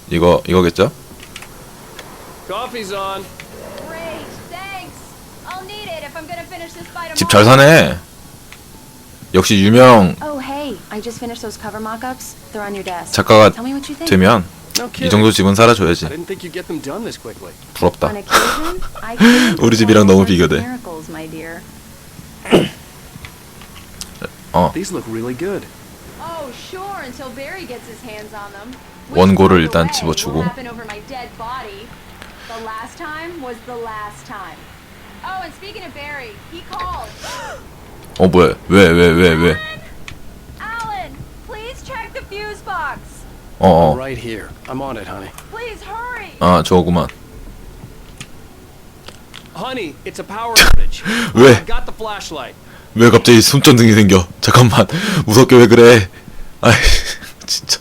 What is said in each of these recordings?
이거겠죠? Coffee's on. Great, thanks. I'll need it if I'm gonna finish this by tomorrow. 집 잘 사네. 역시 유명 Oh, hey, I just finished those cover mock-ups. They're on your desk. 작가가 Tell me what you think. 되면 No 이 kidding. 정도 집은 살아줘야지. I didn't think you'd get them done this quickly. 부럽다. On occasion, I can 우리 집이랑 너무 비교돼. miracles, my dear. These look really good. Oh, sure, until Barry gets his hands on them. 원고를 일단 집어주고. What happened over my dead body? The last time was the last time. Oh, and speaking of Barry, he called. 뭐야? 왜? Alan, please check the fuse box. Right here. I'm on it, honey. Please hurry. 저거구만. Honey, it's a power outage. 왜? I got the flashlight. 왜 갑자기 손전등이 생겨? 잠깐만. 무섭게 왜 그래? 아이, 진짜.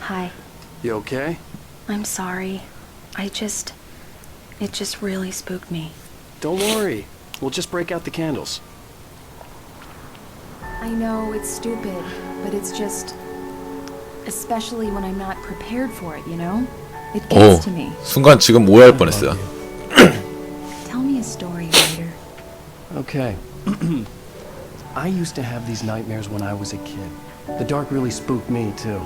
Hi. You okay? I'm sorry. It just really spooked me. Don't worry. We'll just break out the candles. I know it's stupid, but it's just, especially when I'm not prepared for it, you know? It gets to me. 순간 지금 오해할 뻔했어요. Tell me a story, writer. Okay. I used to have these nightmares when I was a kid. The dark really spooked me, too.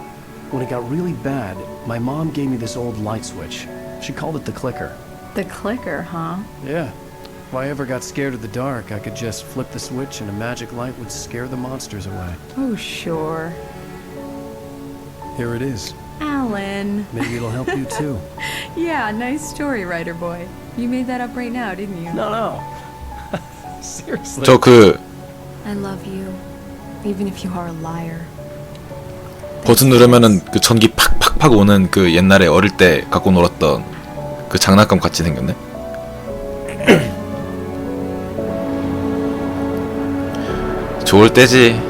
When it got really bad, my mom gave me this old light switch. She called it the clicker. The clicker, huh? Yeah. If I ever got scared of the dark, I could just flip the switch and a magic light would scare the monsters away. Oh, sure. Here it is. Alan. Maybe it'll help you, too. Yeah, nice story, writer boy. You made that up right now, didn't you? No. Seriously. I love you, even if you are a liar. 버튼 누르면은 그 전기 팍팍팍 오는 그 옛날에 어릴 때 갖고 놀았던 그 장난감 같이 생겼네. 좋을 때지.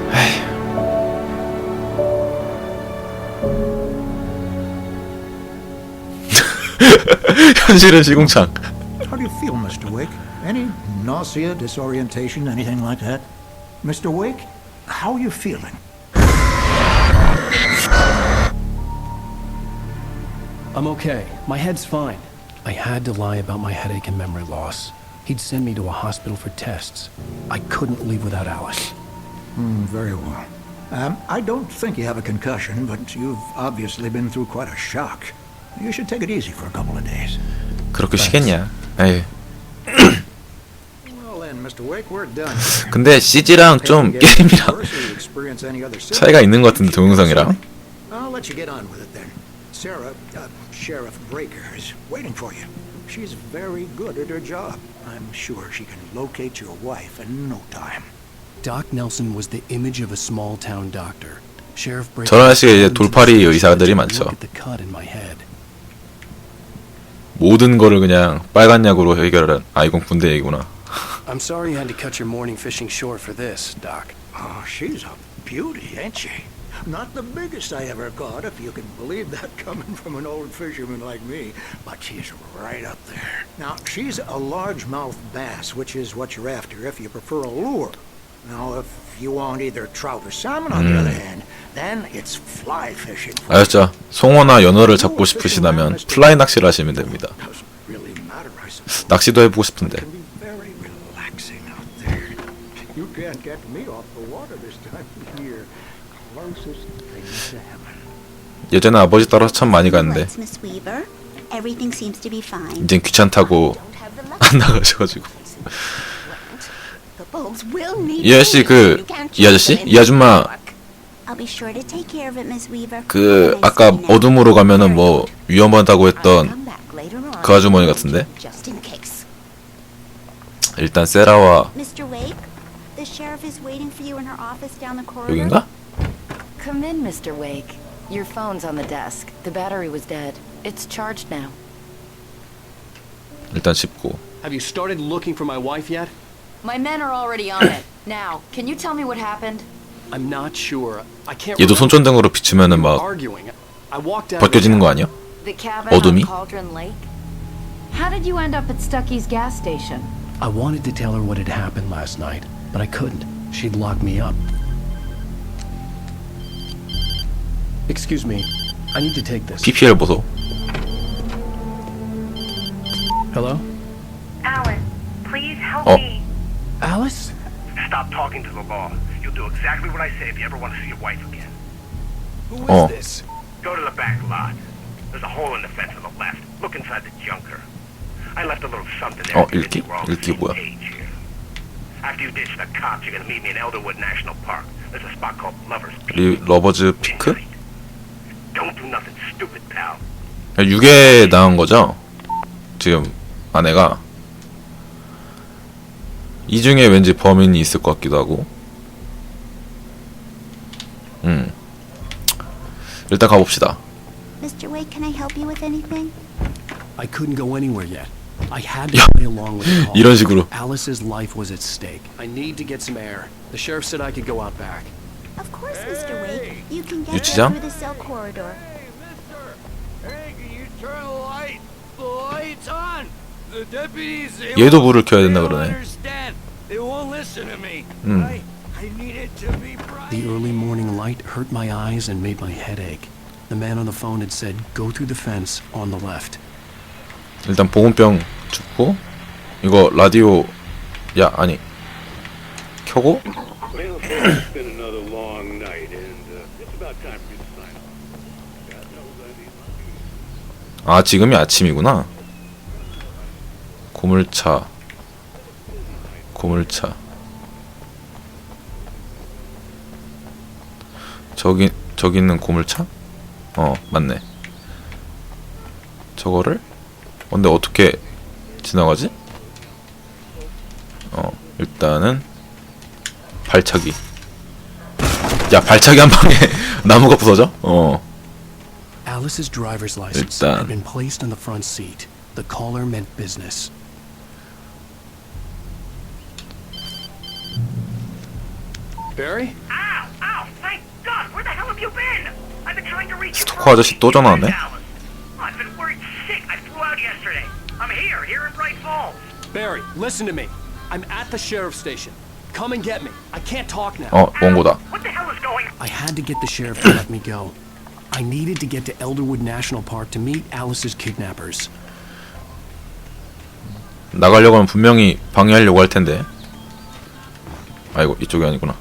현실은 시궁창. How do you feel, Mr. Wake? Any nausea, disorientation, anything like that? Mr. Wake, how are you feeling? I'm okay. My head's fine. I had to lie about my headache and memory loss. He'd send me to a hospital for tests. I couldn't leave without Alice. Very well. I don't think you have a concussion, but you've obviously been through quite a shock. You should take it easy for a couple of days. 그렇게 쉬겠냐? 에이. Well then, Mr. Wake, we're done. 근데 CG랑 좀 게임이랑 차이가 있는 것 같은데 동영상이랑. I'll let you get on with it then. Sarah, Sheriff Breaker, is waiting for you. She's very good at her job. I'm sure she can locate your wife in no time. Doc Nelson was the image of a small town doctor. Sheriff Breaker. 저런 아저씨가 이제 돌팔이 의사들이 많죠. Look at the cut in my head. 모든 거를 그냥 빨간 약으로 해결하는. 이건 군대 얘기구나. I'm sorry you had to cut your morning fishing short for this, Doc. Oh, she's a beauty, ain't she? Not the biggest I ever caught, if you can believe that coming from an old fisherman like me, but she's right up there. Now, she's a largemouth bass, which is what you're after if you prefer a lure. Now, if you want either trout or salmon, on the other hand, then it's fly fishing. 아셨죠? 송어나 연어를 잡고 싶으시다면 플라이 낚시를 하시면 됩니다. 낚시도 해보고 싶은데. You can't get me off the water this time of year. Closest thing to heaven. 예전에 아버지 따라서 참 많이 갔는데 Miss Weaver. Everything seems to be fine. 이젠 귀찮다고 안 나가셔가지고. The bulbs will need 이 아저씨 이 아저씨? 이 아줌마 I'll be sure to take care of it, Miss Weaver. 그 아까 어둠으로 가면은 뭐 위험하다고 했던 Come back later on. 그 아주머니 같은데. Just in case. 일단 세라와 Mr. Wake, the sheriff is waiting for you in her office down the corridor. 여긴가? Come in, Mr. Wake. Your phone's on the desk. The battery was dead. It's charged now. 일단 씹고. Have you started looking for my wife yet? My men are already on it. Now, can you tell me what happened? I'm not sure. I can't 얘도 손전등으로 비추면은 막 arguing. I walked out. 벗겨지는 거 아니야? The cabin 어둠이? on Cauldron Lake? How did you end up at Stucky's gas station? I wanted to tell her what had happened last night, but I couldn't. She'd lock me up. Excuse me. I need to take this. PPL 보소. Hello? Alice, please help Oh. me. Alice? Stop talking to the law. You'll do exactly what I say if you ever want to see your wife again. Who is Oh. this? Go to the back lot. There's a hole in the fence on the left. Look inside the junker. I left a little something there. Oh, to get you 읽기? all on the 읽기 same 뭐야? page here. After you ditch the cops, you're gonna meet me in Elderwood National Park. There's a spot called Lover's Peak. 러버즈 피크? Midnight. Don't do nothing stupid, pal. 유괴 당한 거죠? 지금 아내가 이 중에 왠지 범인이 있을 것 같기도 하고. 일단 가봅시다. Mr. Wake, can I help you with anything? I couldn't go anywhere yet. I had to 야, play along with the call. 이런 식으로. Alice's life was at stake. I need to get some air. The sheriff said I could go out back. Of course, Mr. Wake. You can get 유치장? through the cell corridor. Hey, can you turn the light? The light's on. The deputies. 얘도 불을 켜야 된다 그러네. Understand? They won't listen to me. I need it to be bright. The early morning light hurt my eyes and made my head ache. The man on the phone had said, go through the fence on the left. 일단 보온병 줍고 이거 라디오 아니 켜고. Well, it's been another long night, and it's about time for you to sign off. God knows I need my 아, 지금이 아침이구나. 고물차. 저기 있는 고물차? 맞네. 저거를? 근데 어떻게 지나가지? 일단은 발차기. 야, 발차기 한 방에 나무가 부서져? Alice's driver's license 일단. had been placed on the front seat. The caller meant business. Barry? Ow! Ow! Thank God! Where the hell have you been? I've been trying to reach you. 스토커 아저씨 또 전화하네? I've been worried sick. I flew out yesterday. I'm here in Bright Falls. Barry, listen to me. I'm at the sheriff's station. Come and get me. I can't talk now. 원고다. What the hell is going? I had to get the sheriff to let me go. I needed to get to Elderwood National Park to meet Alice's kidnappers. 나가려고 하면 분명히 방해하려고 할 텐데. 아이고, 이쪽이 아니구나.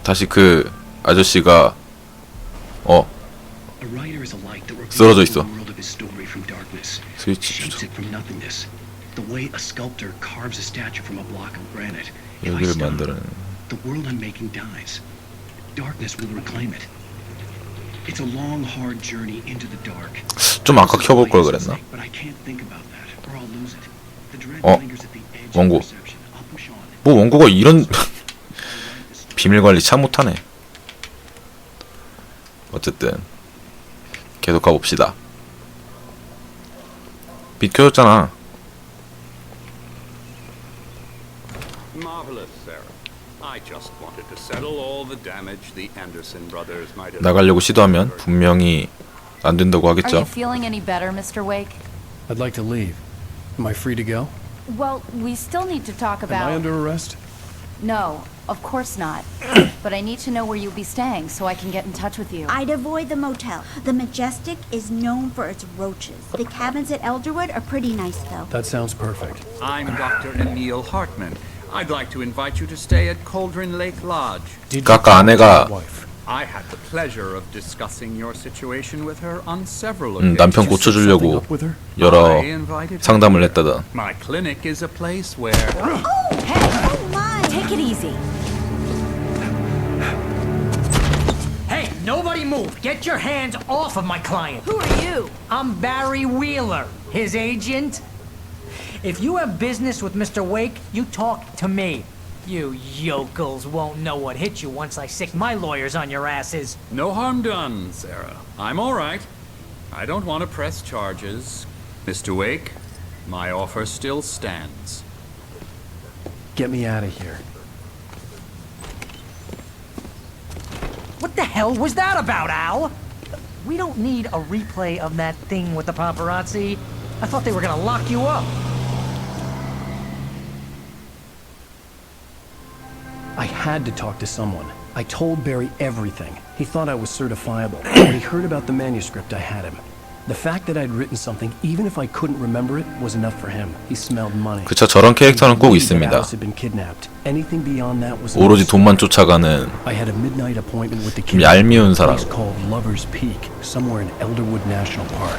다시 그 아저씨가 A writer is a light that 쓰러져 reveals 있어. the world of his story from darkness. 스위치 Shapes 조절. it from nothingness. The way a sculptor carves a statue from a block of granite. If I 여기를 stop, 만드는. the world I'm making dies. Darkness will reclaim it. It's a long, hard journey into the dark. 좀 아까 켜볼 걸 그랬나? But I can't think about that, or I'll lose it. The dread 어, lingers at the edge of 원고. perception. I'll push on. 뭐 원고가 이런 비밀 관리 참 못하네. 어쨌든 계속 가봅시다. 빛 켜졌잖아. Marvelous, Sarah. I just wanted to settle all the damage the Anderson brothers might have. 나가려고 시도하면 분명히 안 된다고 Are you 하겠죠. feeling any better, Mr. Wake? I'd like to leave. Am I free to go? Well, we still need to talk Am I about... under arrest? No, of course not. But I need to know where you'll be staying so I can get in touch with you. I'd avoid the motel. The Majestic is known for its roaches. The cabins at Elderwood are pretty nice, though. That sounds perfect. I'm Dr. Emil Hartman. I'd like to invite you to stay at Cauldron Lake Lodge. Did 그 아까 아내가 wife? I had the pleasure of discussing your situation with her on several occasions. 남편 Something 고쳐주려고 up with her? 여러 I invited her 상담을 here. 했다던. My clinic is a place where... Oh my! Take it easy. Hey, nobody move! Get your hands off of my client! Who are you? I'm Barry Wheeler, his agent. If you have business with Mr. Wake, you talk to me. You yokels won't know what hit you once I sick my lawyers on your asses. No harm done, Sarah. I'm all right. I don't want to press charges. Mr. Wake, my offer still stands. Get me out of here. What the hell was that about, Al? We don't need a replay of that thing with the paparazzi. I thought they were gonna lock you up. I had to talk to someone. I told Barry everything. He thought I was certifiable. When he heard about the manuscript, I had him. The fact that I'd written something, even if I couldn't remember it, was enough for him. He smelled money. 그쵸, 저런 캐릭터는 꼭 He 있습니다. believed that Alice had been kidnapped. Anything beyond that was 오로지 돈만 쫓아가는 I had a midnight appointment with the 좀 얄미운 사람. place called Lover's Peak, somewhere in Elderwood National Park.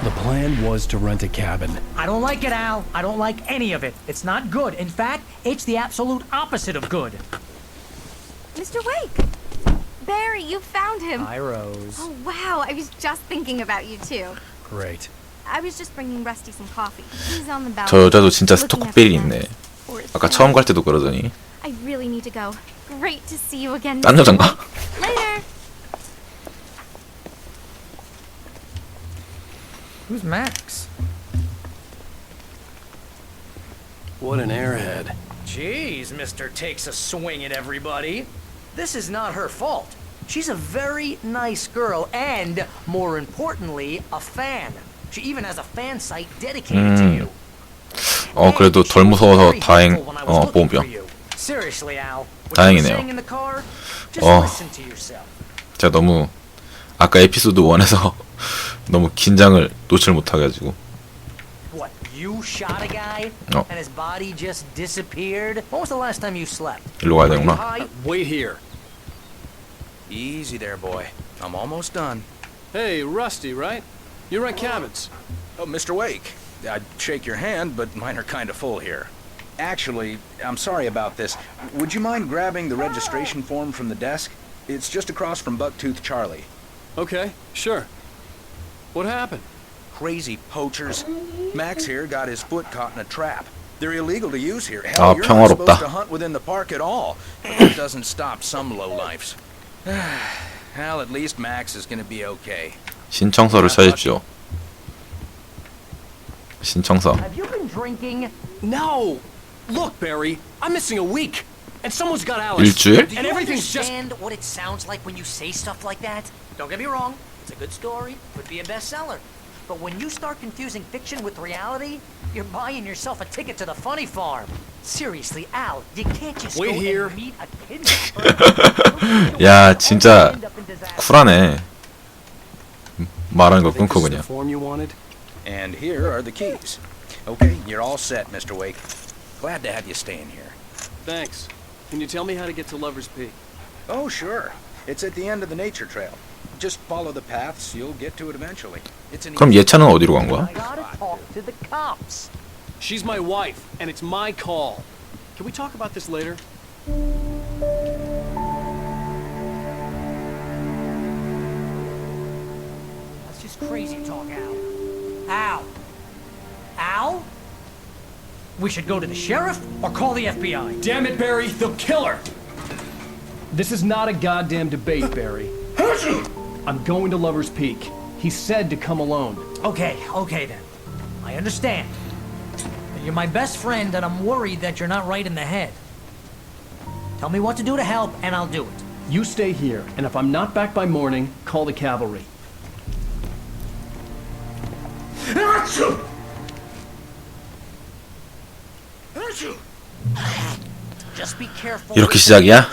The plan was to rent a cabin. I don't like it, Al. I don't like any of it. It's not good. In fact, it's the absolute opposite of good. Mr. Wake! Barry, you found him! Hi, Rose. Oh, wow, I was just thinking about you, too. Great. I was just bringing Rusty some coffee. He's on the balcony. 저 여자도 진짜 looking 스토커 at 빌이 the 있네. nest. Or his 아까 friend. 처음 갈 때도 그러더니. I really need to go. Great to see you again. 딴 Mr. 여잔가? Wake. Later! Who's Max? What an airhead. Jeez, Mr. Takes a swing at everybody. This is not her fault. She's a very nice girl and, more importantly, a fan. She even has a fan site dedicated to you. 그래도 덜 무서워서 다행. 보험병. Seriously, Al. 다행이네요. 제가 너무 아까 에피소드 1에서 너무 긴장을 놓칠 못해가지고. What, you shot a guy and his body just disappeared? When was the last time you slept? 일로 가야 되구나. Wait here. Easy there, boy. I'm almost done. Hey, Rusty, right? You rent cabins. Oh, Mr. Wake. I'd shake your hand, but mine are kind of full here. Actually, I'm sorry about this. Would you mind grabbing the registration form from the desk? It's just across from Bucktooth Charlie. Okay, sure. What happened? Crazy poachers. Max here got his foot caught in a trap. They're illegal to use here. Hell, you're not supposed to hunt within the park at all. It doesn't stop some lowlifes. Well, at least Max is going to be okay. 신청서를 써십시오. 신청서. Have you been drinking? No! Look, Barry, I'm missing a week. And someone's got Alice. 일주일? Do you understand what it sounds like when you say stuff like that? Don't get me wrong, it's a good story, could be a bestseller. But when you start confusing fiction with reality, you're buying yourself a ticket to the funny farm. Seriously, Al, you can't just Wait go here. and meet a kidnapper. 야, 진짜 쿨하네. 말하는 거 끊고 그냥. Form you wanted? And here are the keys. Okay, you're all set, Mr. Wake. Glad to have you staying here. Thanks. Can you tell me how to get to Lover's Peak? Oh, sure. It's at the end of the nature trail. Just follow the paths, you'll get to it eventually. It's an 그럼 얘 차는 어디로 간 거야? I gotta talk to the cops. She's my wife, and it's my call. Can we talk about this later? That's just crazy talk, Al. Al? Al? We should go to the sheriff or call the FBI. Damn it, Barry, they'll kill her! This is not a goddamn debate, Barry. I'm going to Lover's Peak. He said to come alone. Okay then. I understand. You're my best friend and I'm worried that you're not right in the head. Tell me what to do to help and I'll do it. You stay here, and if I'm not back by morning, call the cavalry. Just be careful. 이렇게 시작이야?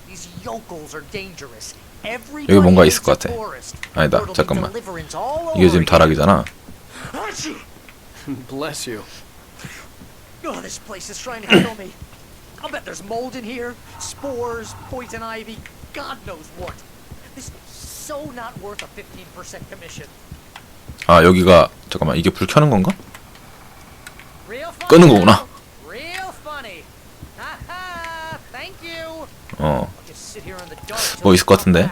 These yokels are dangerous. 여기 뭔가 있을 것 같아. 아니다, 잠깐만. 이게 지금 다락이잖아. Bless you. Oh, this place is trying to kill me. I'll bet there's mold in here, spores, poison ivy, God knows what. This is so not worth a 15% commission. 아, 여기가 잠깐만, 이게 불 켜는 건가? Real funny. 끄는 거구나. Real funny. Haha, thank you. Just sit here in the dark till 뭐 있을 것 같은데.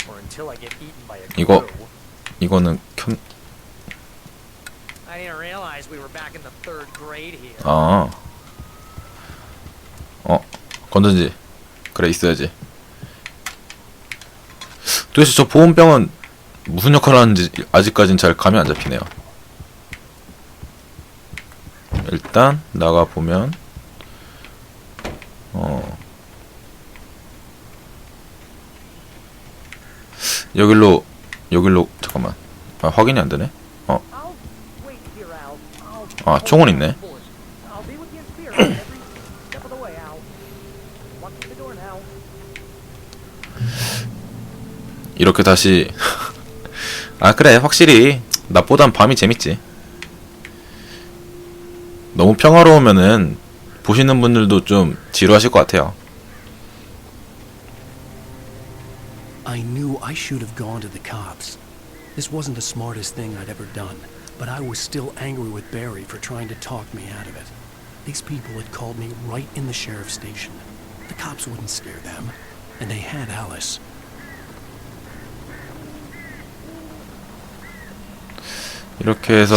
or until I get eaten by a 이거 crow. 이거는 켠. I didn't realize we were back in the 3rd grade here. 아. 건전지. 그래, 있어야지. 도대체 저 보온병은 무슨 역할을 하는지 아직까진 잘 감이 안 잡히네요. 일단 나가 보면 여길로 잠깐만. 아, 확인이 안 되네. 아, 총은 있네. 이렇게 다시 아 그래 확실히 낮보단 밤이 재밌지. 너무 평화로우면은 보시는 분들도 좀 지루하실 것 같아요. I knew I should have gone to the cops. This wasn't the smartest thing I'd ever done, but I was still angry with Barry for trying to talk me out of it. These people had called me right in the sheriff's station. The cops wouldn't scare them, and they had Alice. 이렇게 해서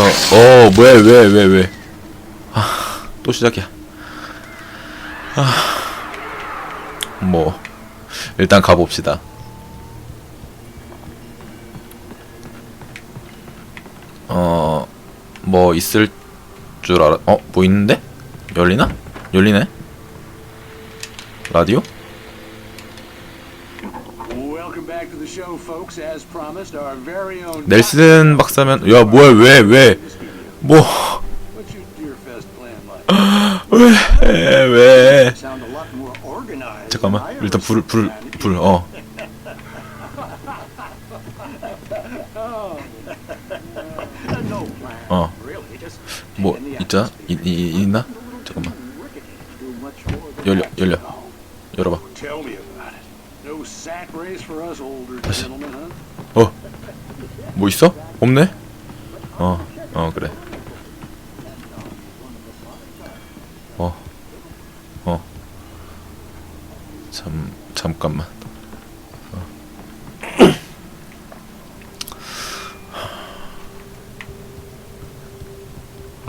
뭐야 왜 아, 또 시작이야. 뭐 일단 가봅시다. 뭐 있을 줄 알아. 뭐 있는데? 열리나? 열리네. 라디오? 넬슨 박사면 야 뭐야 왜 잠깐만 일단 불 뭐 있나? 잠깐만 열어봐. 다시 뭐 있어? 없네? 그래. 잠깐만.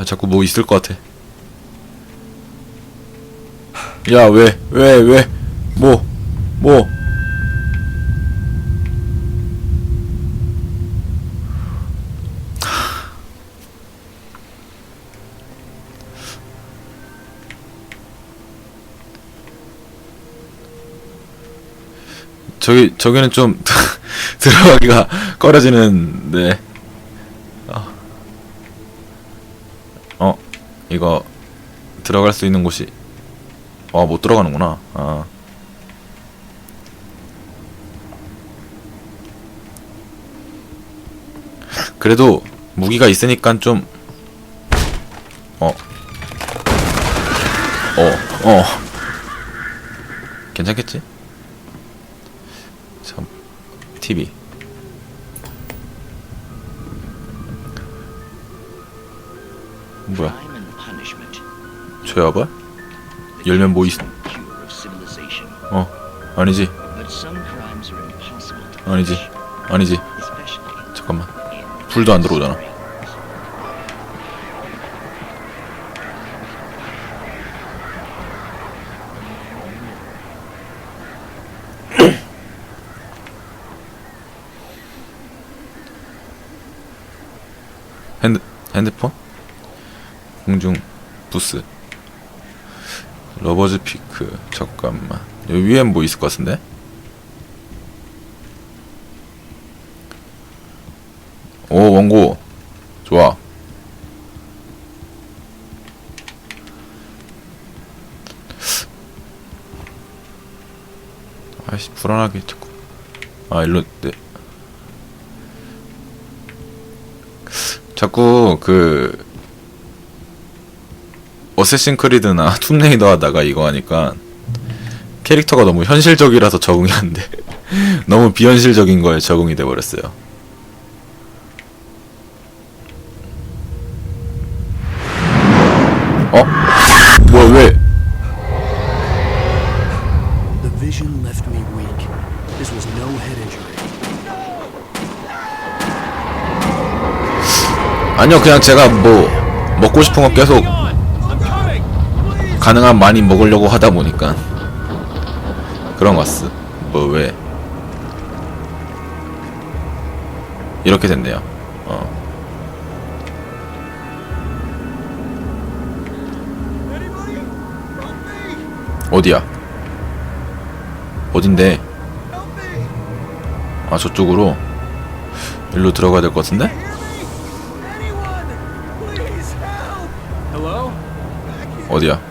자꾸 뭐 있을 것 같아. 야, 왜? 뭐? 저기는 좀 들어가기가 꺼려지는데. 이거 들어갈 수 있는 곳이 못 들어가는구나. 그래도 무기가 있으니까 좀 괜찮겠지? 참 TV 뭐야? 죄와봐? 열면 뭐 있어? 아니지. 잠깐만. 불도 안 들어오잖아. 핸드폰? 공중 부스. 러버즈 피크. 잠깐만. 여기 위엔 뭐 있을 것 같은데? 오, 원고. 좋아. 아이씨, 불안하게 자꾸. 일로, 네. 자꾸 어쌔신 크리드나 툼레이더 하다가 이거 하니까 캐릭터가 너무 현실적이라서 적응이 안 돼. 너무 비현실적인 거에 적응이 돼 버렸어요. 뭐야 왜? The vision left me weak. This was no head injury. 아니요, 그냥 제가 뭐 먹고 싶은 거 계속 가능한 많이 먹으려고 하다 보니까 그런 거 같스. 뭐 왜 이렇게 됐네요. 어디야? 어딘데? 저쪽으로 일로 들어가야 될 것 같은데? 어디야?